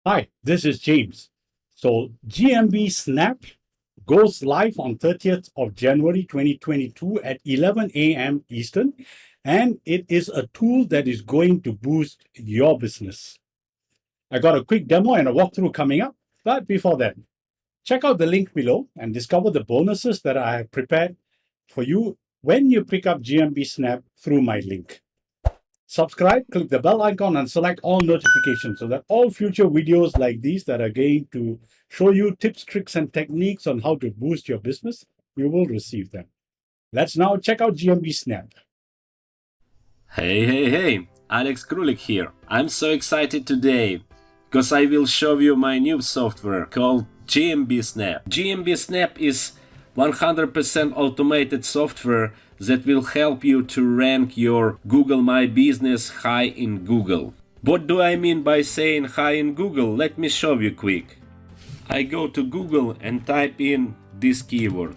Hi, this is James. So GMB Snap goes live on 30th of January 2022 at 11 a.m. Eastern, and it is a tool that is going to boost your business. I got a quick demo and a walkthrough coming up, but before that, check out the link below and discover the bonuses that I have prepared for you when you pick up GMB Snap through my link. Subscribe, click the bell icon and select all notifications so that all future videos like these that are going to show you tips, tricks, and techniques on how to boost your business, you will receive them. Let's now check out GMB Snap. Hey, Alex Krulik here. I'm so excited today because I will show you my new software called GMB Snap. GMB Snap is 100% automated software that will help you to rank your Google My Business high in Google. What do I mean by saying high in Google? Let me show you quick. I go to Google and type in this keyword.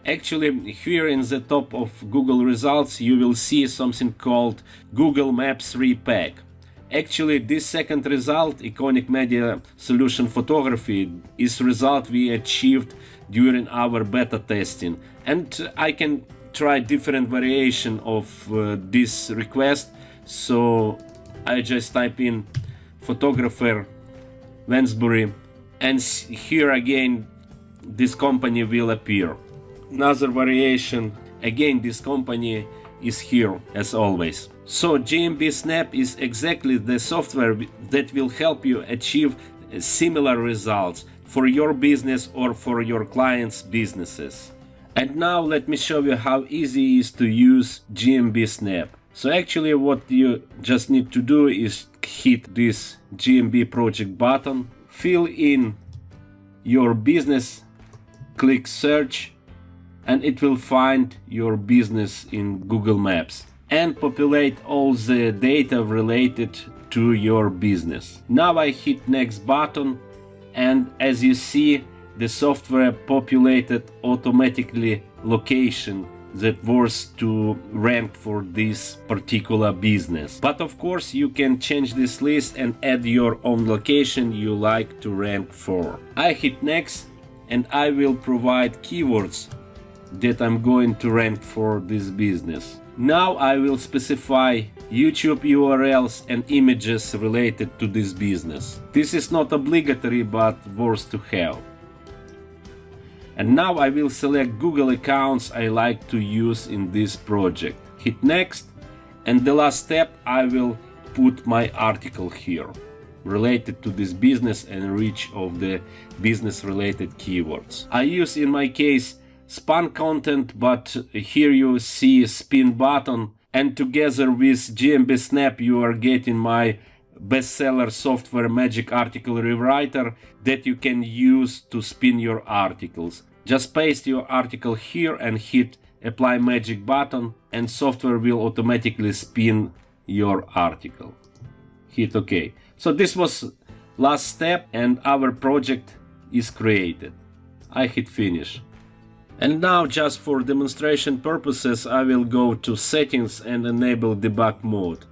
Actually, here in the top of Google results you will see something called Google Maps Repack. Actually, this second result, Iconic Media Solution Photography, is result we achieved during our beta testing, and I can try different variation of this request. So I just type in photographer Wensbury, and here again this company will appear. Another variation, again this company is here as always. So GMB Snap is exactly the software that will help you achieve similar results for your business or for your clients' businesses. And now let me show you how easy it is to use GMB Snap. So actually what you just need to do is hit this GMB project button, fill in your business, click search, and it will find your business in Google Maps and populate all the data related to your business. Now I hit next button, and as you see, the software populated automatically location that was to rank for this particular business. But of course you can change this list and add your own location you like to rank for. I hit next and I will provide keywords that I'm going to rank for this business. Now I will specify YouTube URLs and images related to this business. This is not obligatory but worth to have. And now I will select Google accounts I like to use in this project. Hit next, and the last step I will put my article here related to this business and reach of the business related keywords. I use in my case span content, but here you see spin button, and together with GMB Snap you are getting my bestseller software Magic Article Rewriter that you can use to spin your articles. Just paste your article here and hit apply magic button, and software will automatically spin your article. Hit OK. So this was last step and our project is created. I hit finish. And now, just for demonstration purposes, I will go to settings and enable debug mode.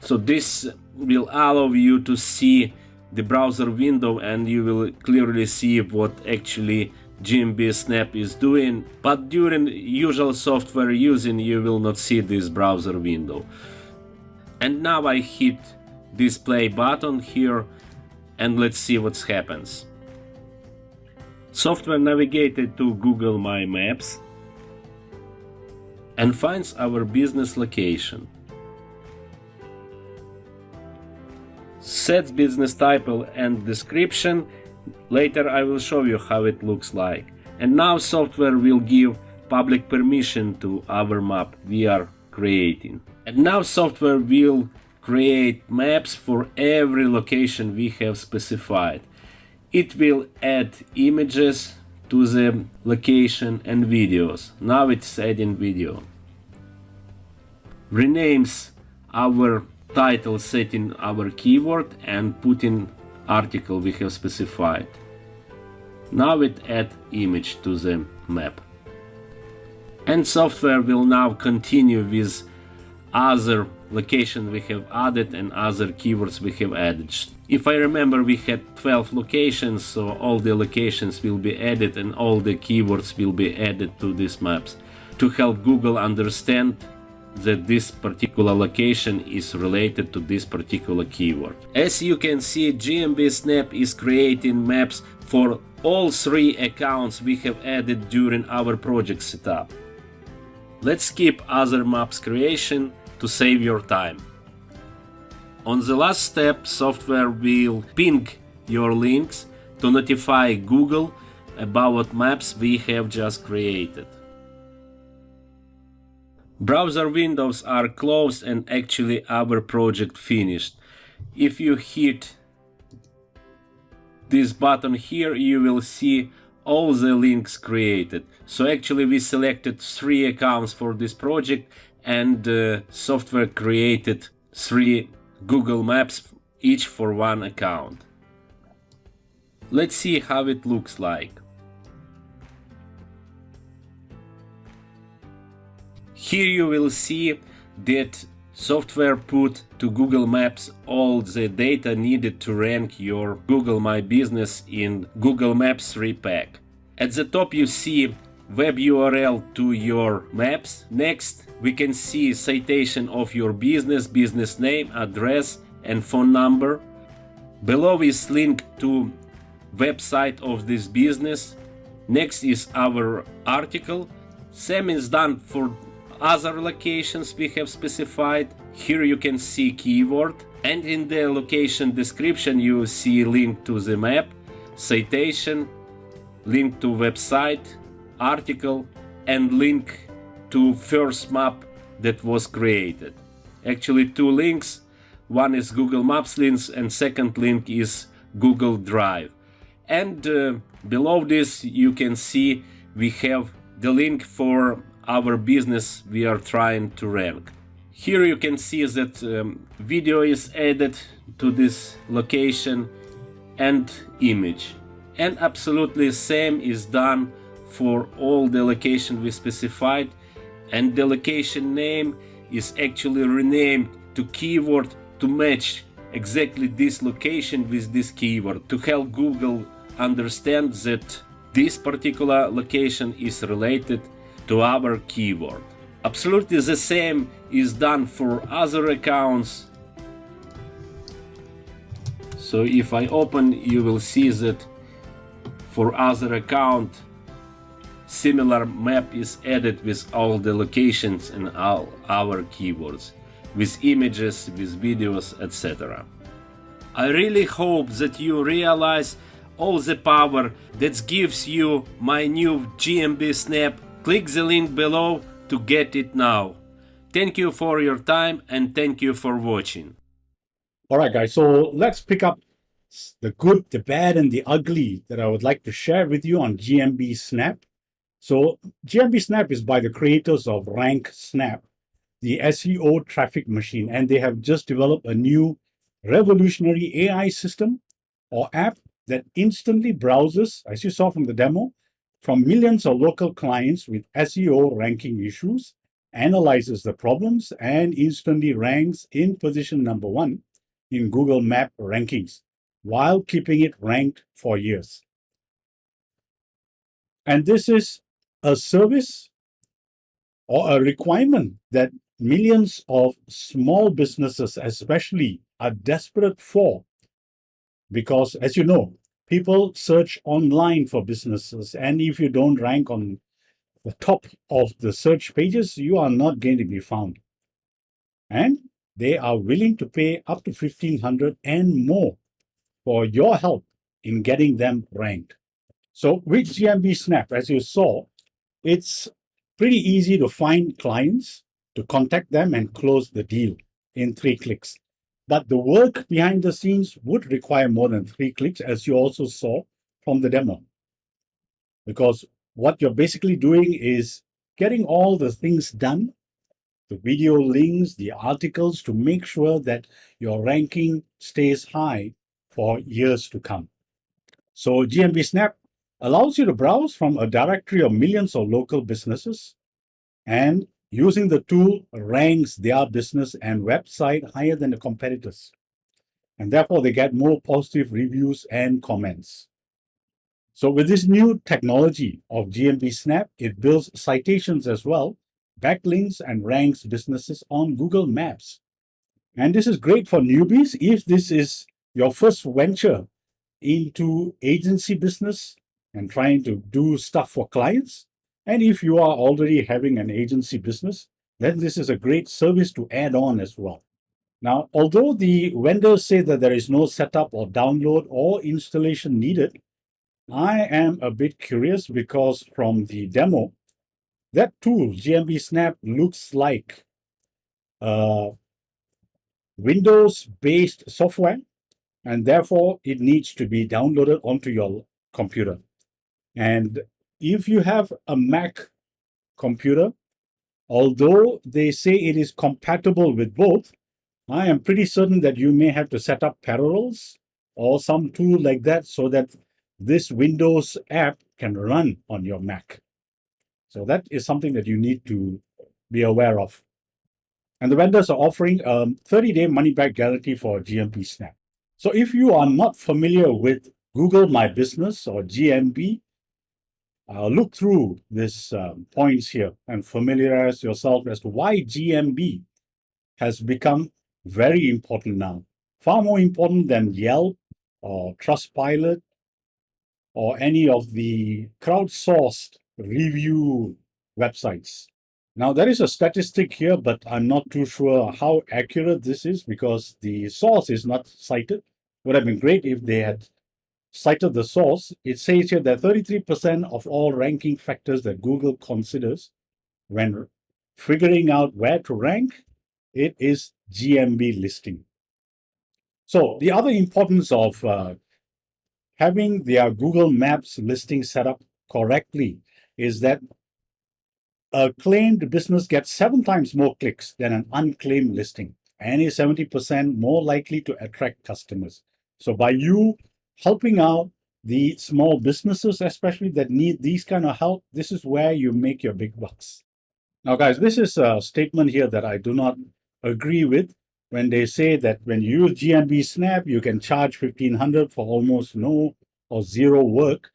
So this will allow you to see the browser window and you will clearly see what actually GMB Snap is doing. But during usual software using you will not see this browser window. And now I hit this play button here and let's see what happens. Software navigated to Google My Maps and finds our business location. Sets business title and description. Later I will show you how it looks like. And now software will give public permission to our map we are creating. And now software will create maps for every location we have specified. It will add images to the location and videos. Now it's adding video. Renames our title, setting our keyword and putting article we have specified. Now it add image to the map. And software will now continue with other location we have added and other keywords we have added. If I remember, we had 12 locations, so all the locations will be added and all the keywords will be added to these maps to help Google understand that this particular location is related to this particular keyword. As you can see, GMB Snap is creating maps for all 3 accounts we have added during our project setup. Let's skip other maps creation to save your time. On the last step, software will ping your links to notify Google about what maps we have just created. Browser windows are closed and actually our project finished. If you hit this button here, you will see all the links created. So actually we selected 3 accounts for this project and software created 3 Google Maps, each for 1 account. Let's see how it looks like. Here you will see that software put to Google Maps all the data needed to rank your Google My Business in Google Maps 3 pack. At the top you see web URL to your maps. Next we can see citation of your business, business name, address and phone number. Below is link to website of this business. Next is our article. Same is done for other locations we have specified. Here you can see keyword, and in the location description you see link to the map, citation, link to website, article, and link to first map that was created. Actually 2 links, one is Google Maps links and second link is Google Drive. And below this you can see we have the link for our business we are trying to rank. Here you can see that video is added to this location and image. And absolutely same is done for all the location we specified, and the location name is actually renamed to keyword to match exactly this location with this keyword to help Google understand that this particular location is related to our keyword. Absolutely the same is done for other accounts. So if I open, you will see that for other account similar map is added with all the locations and all our keywords, with images, with videos, etc. I really hope that you realize all the power that gives you my new GMB Snap. Click the link below to get it now. Thank you for your time and thank you for watching. All right, guys, so let's pick up the good, the bad, and the ugly that I would like to share with you on GMB Snap. So GMB Snap is by the creators of Rank Snap, the SEO traffic machine, and they have just developed a new revolutionary AI system or app that instantly browses, as you saw from the demo, from millions of local clients with SEO ranking issues, analyzes the problems, and instantly ranks in position number 1 in Google Map rankings, while keeping it ranked for years. And this is a service or a requirement that millions of small businesses especially are desperate for, because as you know, people search online for businesses, and if you don't rank on the top of the search pages, you are not going to be found. And they are willing to pay up to $1,500 and more for your help in getting them ranked. So with GMB Snap, as you saw, it's pretty easy to find clients, to contact them and close the deal in 3 clicks. But the work behind the scenes would require more than 3 clicks, as you also saw from the demo. Because what you're basically doing is getting all the things done, the video links, the articles, to make sure that your ranking stays high for years to come. So GMB Snap allows you to browse from a directory of millions of local businesses and using the tool ranks their business and website higher than the competitors. And therefore, they get more positive reviews and comments. So with this new technology of GMB Snap, it builds citations as well, backlinks, and ranks businesses on Google Maps. And this is great for newbies if this is your first venture into agency business and trying to do stuff for clients. And if you are already having an agency business, then this is a great service to add on as well. Now, although the vendors say that there is no setup or download or installation needed, I am a bit curious because from the demo, that tool, GMB Snap, looks like Windows-based software, and therefore it needs to be downloaded onto your computer. And if you have a Mac computer, although they say it is compatible with both, I am pretty certain that you may have to set up Parallels or some tool like that so that this Windows app can run on your Mac. So that is something that you need to be aware of. And the vendors are offering a 30-day money-back guarantee for GMB Snap. So if you are not familiar with Google My Business or GMB, look through these points here and familiarize yourself as to why GMB has become very important now. Far more important than Yelp or Trustpilot or any of the crowdsourced review websites. Now, there is a statistic here, but I'm not too sure how accurate this is because the source is not cited. Would have been great if they had cited the source. It says here that 33% of all ranking factors that Google considers when figuring out where to rank, it is GMB listing. So the other importance of having their Google Maps listing set up correctly is that a claimed business gets 7 times more clicks than an unclaimed listing and is 70% more likely to attract customers. So by you helping out the small businesses, especially that need these kind of help, this is where you make your big bucks. Now, guys, this is a statement here that I do not agree with when they say that when you use GMB Snap, you can charge $1,500 for almost no or zero work.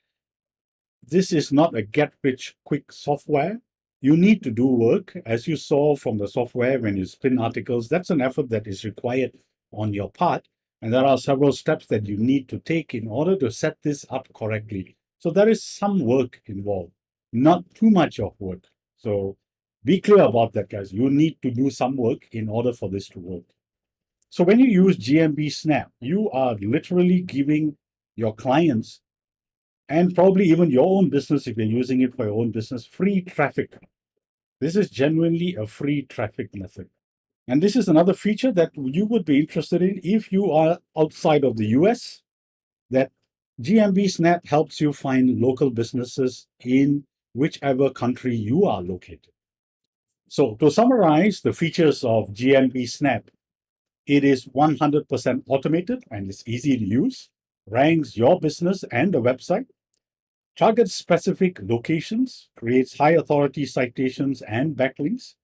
This is not a get-rich-quick software. You need to do work. As you saw from the software, when you spin articles, that's an effort that is required on your part. And there are several steps that you need to take in order to set this up correctly. So there is some work involved, not too much of work. So be clear about that, guys. You need to do some work in order for this to work. So when you use GMB Snap, you are literally giving your clients and probably even your own business, if you're using it for your own business, free traffic. This is genuinely a free traffic method. And this is another feature that you would be interested in if you are outside of the US, that GMB Snap helps you find local businesses in whichever country you are located. So to summarize the features of GMB Snap, it is 100% automated and it's easy to use, ranks your business and the website, targets specific locations, creates high authority citations and backlinks.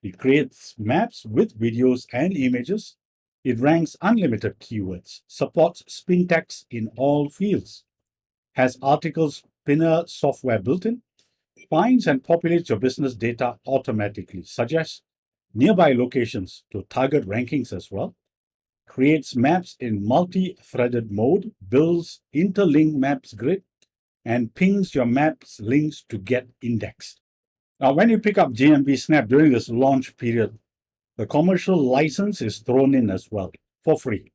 It creates maps with videos and images. It ranks unlimited keywords, supports spin text in all fields, has article spinner software built in, finds and populates your business data automatically, suggests nearby locations to target rankings as well, creates maps in multi-threaded mode, builds interlink maps grid, and pings your maps links to get indexed. Now, when you pick up GMB Snap during this launch period, the commercial license is thrown in as well for free.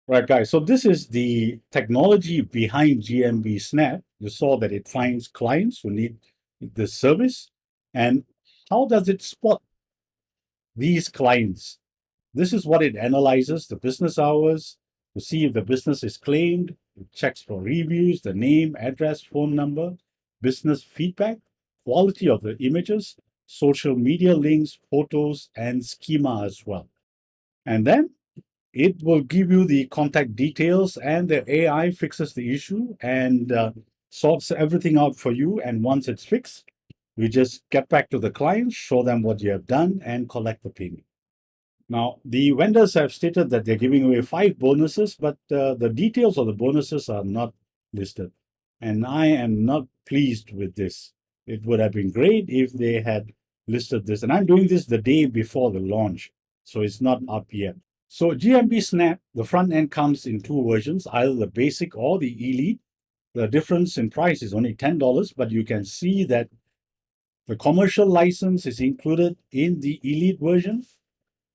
Right, guys, so this is the technology behind GMB Snap. You saw that it finds clients who need this service. And how does it spot these clients? This is what it analyzes: the business hours to see if the business is claimed. It checks for reviews, the name, address, phone number, business feedback, quality of the images, social media links, photos, and schema as well. And then it will give you the contact details, and the AI fixes the issue and sorts everything out for you. And once it's fixed, You just get back to the client, show them what you have done, and collect the payment. Now, the vendors have stated that they're giving away 5 bonuses, but the details of the bonuses are not listed. And I am not pleased with this. It would have been great if they had listed this. And I'm doing this the day before the launch, so it's not up yet. So GMB Snap, the front end comes in 2 versions, either the basic or the elite. The difference in price is only $10, but you can see that the commercial license is included in the elite version,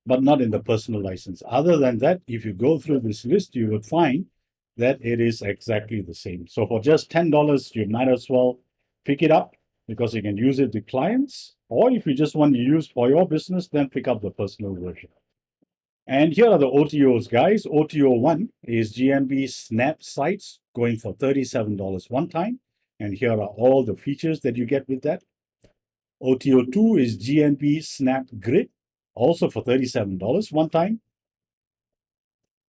but not in the personal license. Other than that, if you go through this list, you will find that it is exactly the same. So for just $10, you might as well pick it up because you can use it with clients. Or if you just want to use for your business, then pick up the personal version. And here are the OTOs, guys. OTO 1 is GMB Snap sites going for $37 one time. And here are all the features that you get with that. OTO 2 is GMB Snap Grid, also for $37 one time.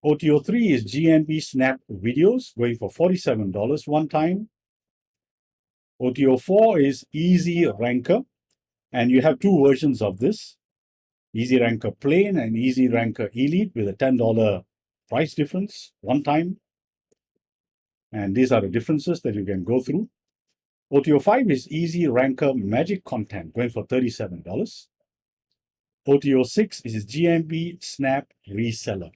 OTO 3 is GMB Snap Videos, going for $47 one time. OTO 4 is Easy Ranker, and you have 2 versions of this. Easy Ranker Plain and Easy Ranker Elite with a $10 price difference one time. And these are the differences that you can go through. OTO 5 is Easy Ranker Magic Content, going for $37. OTO 6 is GMB Snap Reseller.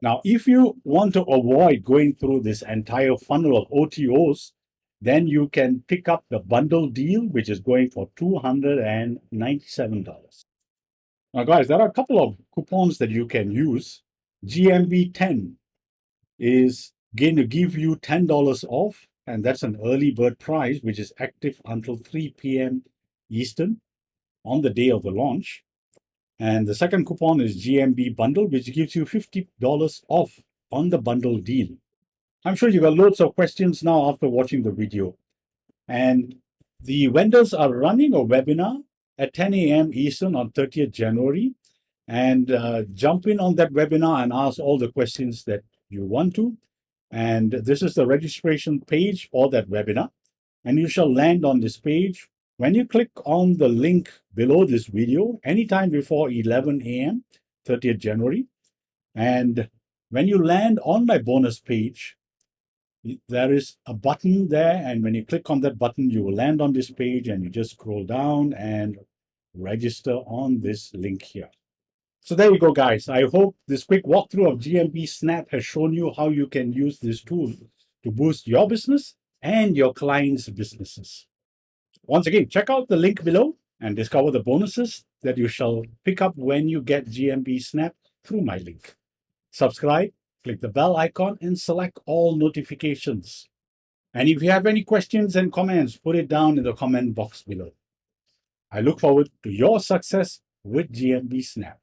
Now, if you want to avoid going through this entire funnel of OTOs, then you can pick up the bundle deal, which is going for $297. Now, guys, there are a couple of coupons that you can use. GMB 10 is going to give you $10 off, and that's an early bird price, which is active until 3 p.m. Eastern on the day of the launch. And the second coupon is GMB Bundle, which gives you $50 off on the bundle deal. I'm sure you got loads of questions now after watching the video. And the vendors are running a webinar at 10 a.m. Eastern on 30th January. And jump in on that webinar and ask all the questions that you want to. And this is the registration page for that webinar. And you shall land on this page. When you click on the link below this video, anytime before 11 a.m., 30th January, and when you land on my bonus page, there is a button there, and when you click on that button, you will land on this page, and you just scroll down and register on this link here. So there you go, guys. I hope this quick walkthrough of GMB Snap has shown you how you can use this tool to boost your business and your clients' businesses. Once again, check out the link below and discover the bonuses that you shall pick up when you get GMB Snap through my link. Subscribe, click the bell icon, and select all notifications. And if you have any questions and comments, put it down in the comment box below. I look forward to your success with GMB Snap.